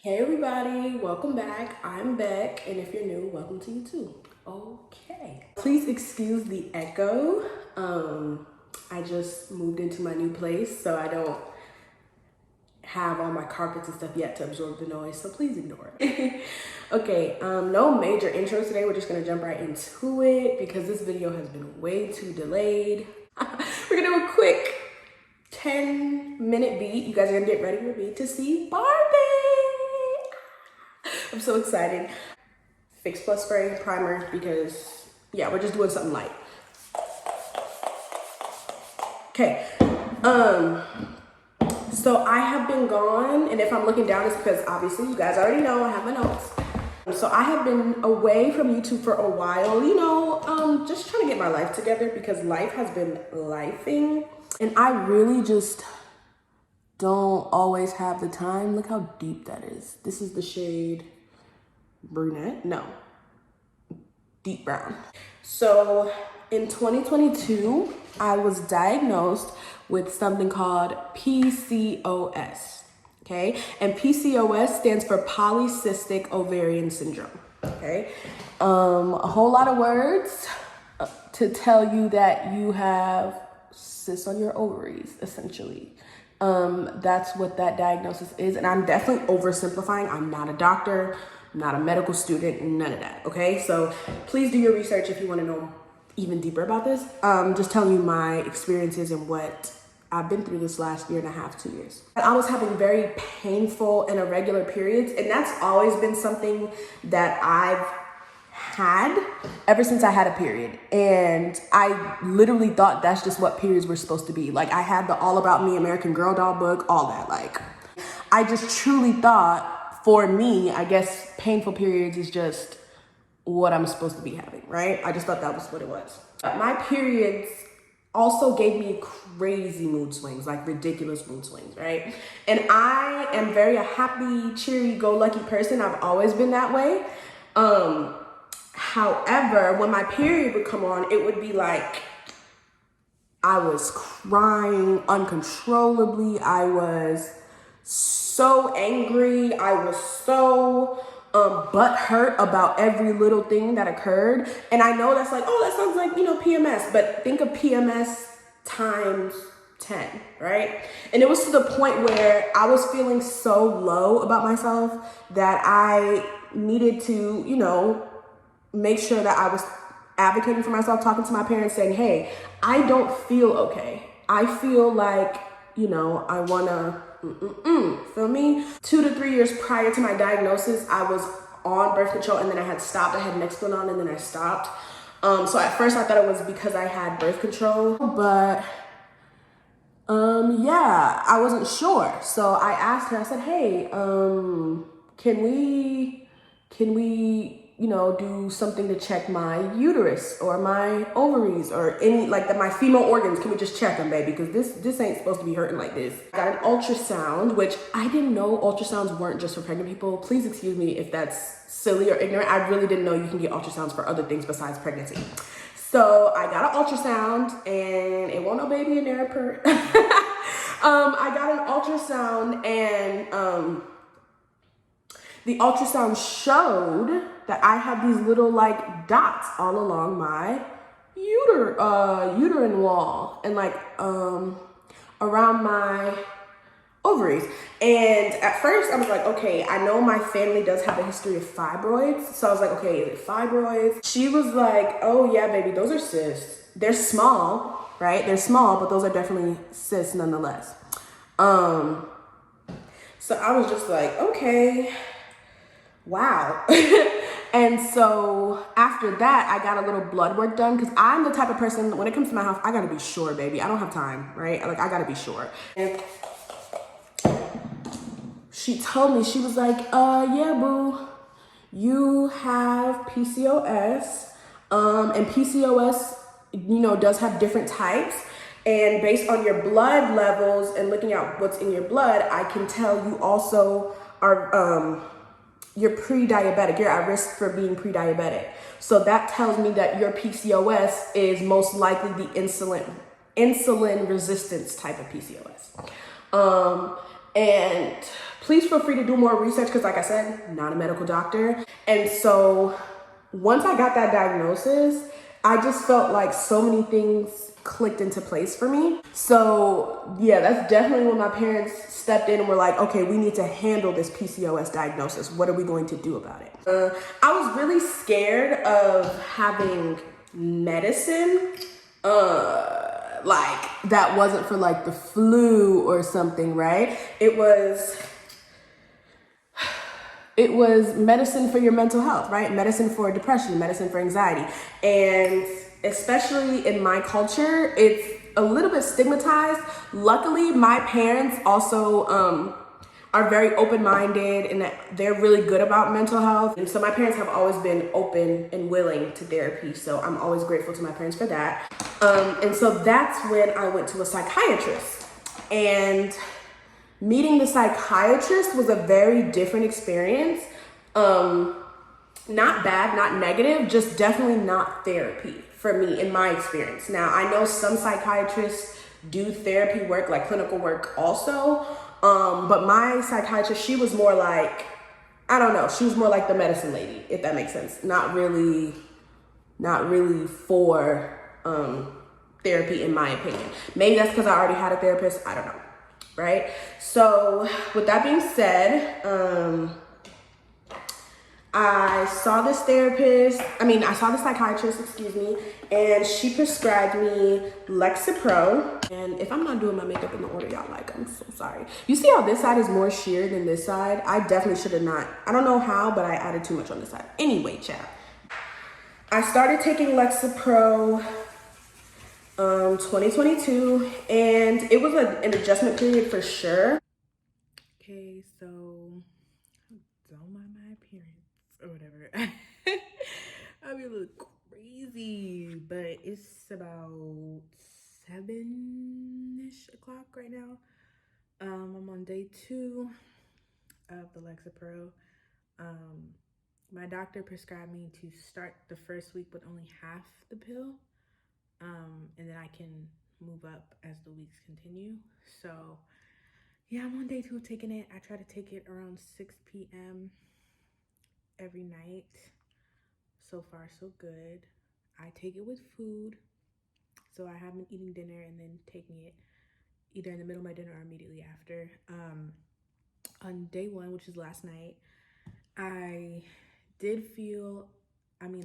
Hey everybody, welcome back. I'm Beck, and if you're new, welcome to you too. Okay. Please excuse the echo. I just moved into my new place, so I don't have all my carpets and stuff yet to absorb the noise, so please ignore it. Okay, no major intro today. We're just gonna jump right into it because this video has been way too delayed. We're gonna do a quick 10-minute beat. You guys are gonna get ready with me to see Barbie. I'm so excited. Fix Plus Spray primer because, yeah, we're just doing something light. Okay, so I have been gone, and if I'm looking down, it's because obviously you guys already know I have my notes. So I have been away from YouTube for a while, you know, just trying to get my life together because life has been lifing, and I really just don't always have the time. Look how deep that is. This is the shade brunette, no, deep brown. So in 2022, I was diagnosed with something called PCOS, okay? And PCOS stands for polycystic ovarian syndrome, okay? A whole lot of words to tell you that you have cysts on your ovaries, essentially. That's what that diagnosis is. And I'm definitely oversimplifying. I'm not a doctor, I'm not a medical student, none of that, okay? So please do your research if you want to know even deeper about this. Just telling you my experiences and what I've been through this last year and a half, 2 years. I was having very painful and irregular periods, and that's always been something that I've had ever since I had a period. And I literally thought that's just what periods were supposed to be. Like, I had the All About Me American Girl doll book, all that. Like, I just truly thought, for me, I guess painful periods is just what I'm supposed to be having, right? I just thought that was what it was. My periods also gave me crazy mood swings, like ridiculous mood swings, right? And I am very a happy, cheery, go-lucky person. I've always been that way. However, when my period would come on, it would be like I was crying uncontrollably. I was so angry. I was so butthurt about every little thing that occurred. And I know that's like, oh, that sounds like, you know, PMS, but think of PMS times 10, right? And it was to the point where I was feeling so low about myself that I needed to, you know, make sure that I was advocating for myself, talking to my parents, saying, hey, I don't feel okay. I feel like, you know, I wanna, feel me? 2 to 3 years prior to my diagnosis, I was on birth control, and then I had stopped. I had Nexplanon on, and then I stopped. So at first I thought it was because I had birth control, but yeah, I wasn't sure. So I asked her, I said, hey, can we, you know, do something to check my uterus or my ovaries or any, like my female organs? Can we just check them, baby? Because this ain't supposed to be hurting like this. I got an ultrasound, which I didn't know ultrasounds weren't just for pregnant people. Please excuse me if that's silly or ignorant. I really didn't know you can get ultrasounds for other things besides pregnancy. So I got an ultrasound, and it won't no baby in there. I got an ultrasound, and the ultrasound showed that I had these little like dots all along my uterine wall and like around my ovaries. And at first I was like, okay, I know my family does have a history of fibroids. So I was like, okay, is it fibroids? She was like, oh yeah, baby, those are cysts. They're small, right? They're small, but those are definitely cysts nonetheless. So I was just like, okay, wow. And so after that, I got a little blood work done because I'm the type of person, when it comes to my health, I gotta be sure, baby. I don't have time, right? Like, I gotta be sure. And she told me, she was like, yeah, boo, you have PCOS. And PCOS, you know, does have different types. And based on your blood levels and looking at what's in your blood, I can tell you also are, you're pre-diabetic, you're at risk for being pre-diabetic. So that tells me that your PCOS is most likely the insulin resistance type of PCOS. And please feel free to do more research because, like I said, not a medical doctor. And so once I got that diagnosis, I just felt like so many things clicked into place for me. So yeah, that's definitely when my parents stepped in and were like, okay, we need to handle this PCOS diagnosis. What are we going to do about it? I was really scared of having medicine like that wasn't for like the flu or something, right? It was medicine for your mental health, right? Medicine for depression, medicine for anxiety. And especially in my culture, it's a little bit stigmatized. Luckily, my parents also are very open-minded and they're really good about mental health. And so my parents have always been open and willing to therapy. So I'm always grateful to my parents for that. And so that's when I went to a psychiatrist. And meeting the psychiatrist was a very different experience. Not bad, not negative, just definitely not therapy for me in my experience. Now, I know some psychiatrists do therapy work, like clinical work also. But my psychiatrist, she was more like, I don't know, she was more like the medicine lady, if that makes sense. Not really for therapy in my opinion. Maybe that's because I already had a therapist, I don't know. Right? So with that being said, I saw the psychiatrist, excuse me, and she prescribed me LEXAPRO. And if I'm not doing my makeup in the order y'all like, I'm so sorry. You see how this side is more sheer than this side? I definitely should have not. I don't know how, but I added too much on this side. Anyway, chat. I started taking LEXAPRO 2022, and it was an adjustment period for sure. Okay, so don't mind my appearance or whatever. I'll be a little crazy, but it's about 7-ish o'clock right now. I'm on day 2 of the LEXAPRO. My doctor prescribed me to start the first week with only half the pill. And then I can move up as the weeks continue. So yeah, I'm on day 2 of taking it. I try to take it around 6 p.m. every night. So far, so good. I take it with food. So I have been eating dinner and then taking it either in the middle of my dinner or immediately after. On day 1, which is last night, I did feel,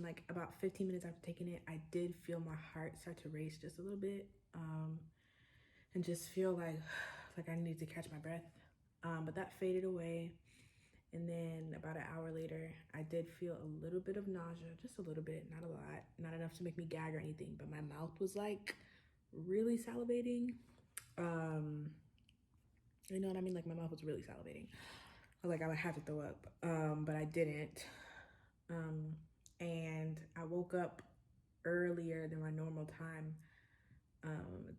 like about 15 minutes after taking it, I did feel my heart start to race just a little bit, and just feel like I needed to catch my breath. But that faded away. And then about an hour later, I did feel a little bit of nausea, just a little bit, not a lot, not enough to make me gag or anything, but my mouth was like really salivating. You know what I mean? Like my mouth was really salivating. I would have to throw up, but I didn't. And I woke up earlier than my normal time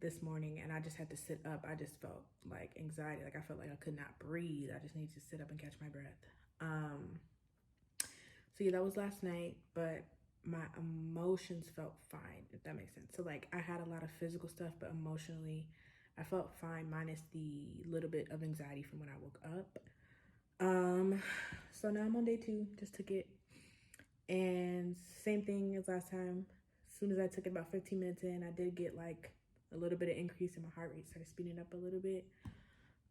this morning, and I just had to sit up. I just felt like anxiety, I felt like I could not breathe. I just needed to sit up and catch my breath. So yeah, that was last night, but my emotions felt fine, if that makes sense. So I had a lot of physical stuff, but emotionally I felt fine, minus the little bit of anxiety from when I woke up. So now I'm on day 2, just took it, and same thing as last time. As soon as I took it, about 15 minutes in, I did get a little bit of increase in my heart rate, started speeding up a little bit.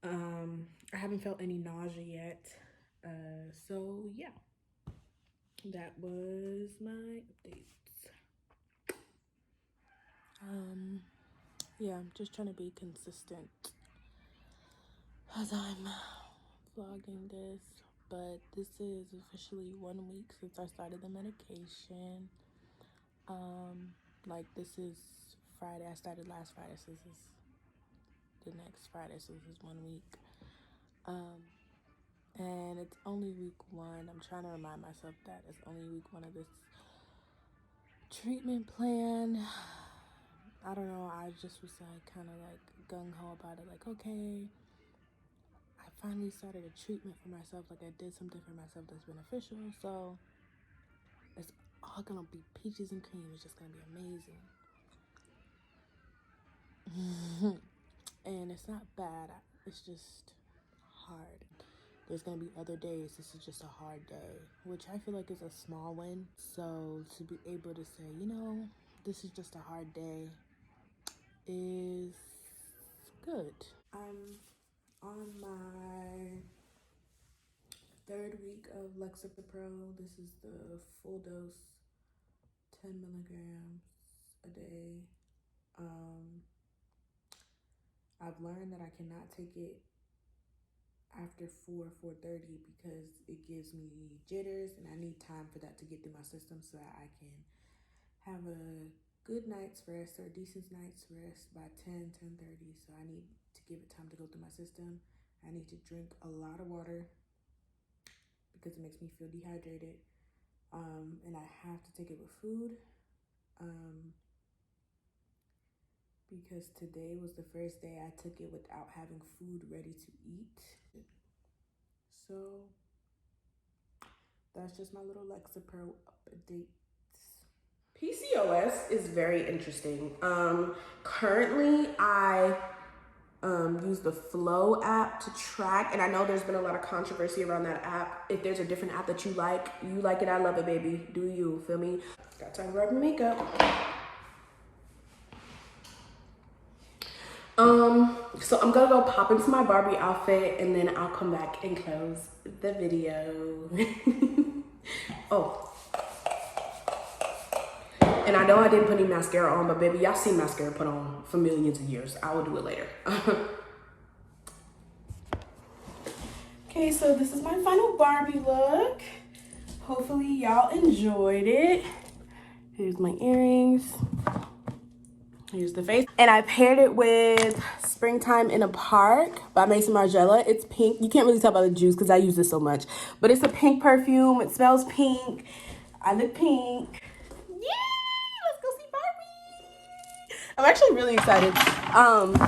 I haven't felt any nausea yet. So yeah, that was my updates. Yeah, I'm just trying to be consistent as I'm vlogging this, but this is officially 1 week since I started the medication. This is Friday. I started last Friday, so this is the next Friday, so this is 1 week. And it's only week 1. I'm trying to remind myself that it's only week 1 of this treatment plan. I don't know, I just was kind of gung-ho about it, okay, I finally started a treatment for myself, I did something for myself that's beneficial, so it's all gonna be peaches and cream. It's just gonna be amazing. And it's not bad, it's just hard. There's gonna be other days, this is just a hard day, which I feel like is a small win. So to be able to say, you know, this is just a hard day is good. I'm on my 3rd week of LEXAPRO. This is the full dose, 10 milligrams a day. I've learned that I cannot take it after 4:30 because it gives me jitters, and I need time for that to get through my system so that I can have a good night's rest or a decent night's rest by 10:30. So I need to give it time to go through my system. I need to drink a lot of water because it makes me feel dehydrated. And I have to take it with food. Because today was the first day I took it without having food ready to eat. So that's just my little LEXAPRO update. PCOS is very interesting. Currently I use the Flow app to track, and I know there's been a lot of controversy around that app. If there's a different app that you like it, I love it, baby. Do you, feel me? Got time to rub my makeup. So I'm gonna go pop into my Barbie outfit and then I'll come back and close the video. Oh. And I know I didn't put any mascara on, but baby, y'all seen mascara put on for millions of years. I will do it later. Okay, so this is my final Barbie look. Hopefully y'all enjoyed it. Here's my earrings. Here's the face. And I paired it with Springtime in a Park by Maison Margiela. It's pink. You can't really tell by the juice because I use this so much. But it's a pink perfume. It smells pink. I look pink. Yeah! Let's go see Barbie! I'm actually really excited.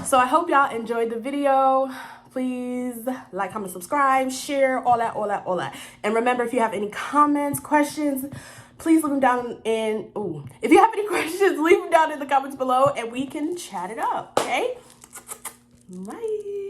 So I hope y'all enjoyed the video. Please like, comment, subscribe, share, all that. And remember, if you have any comments, questions, please leave them down in, if you have any questions, leave them down in the comments below and we can chat it up, okay? Bye.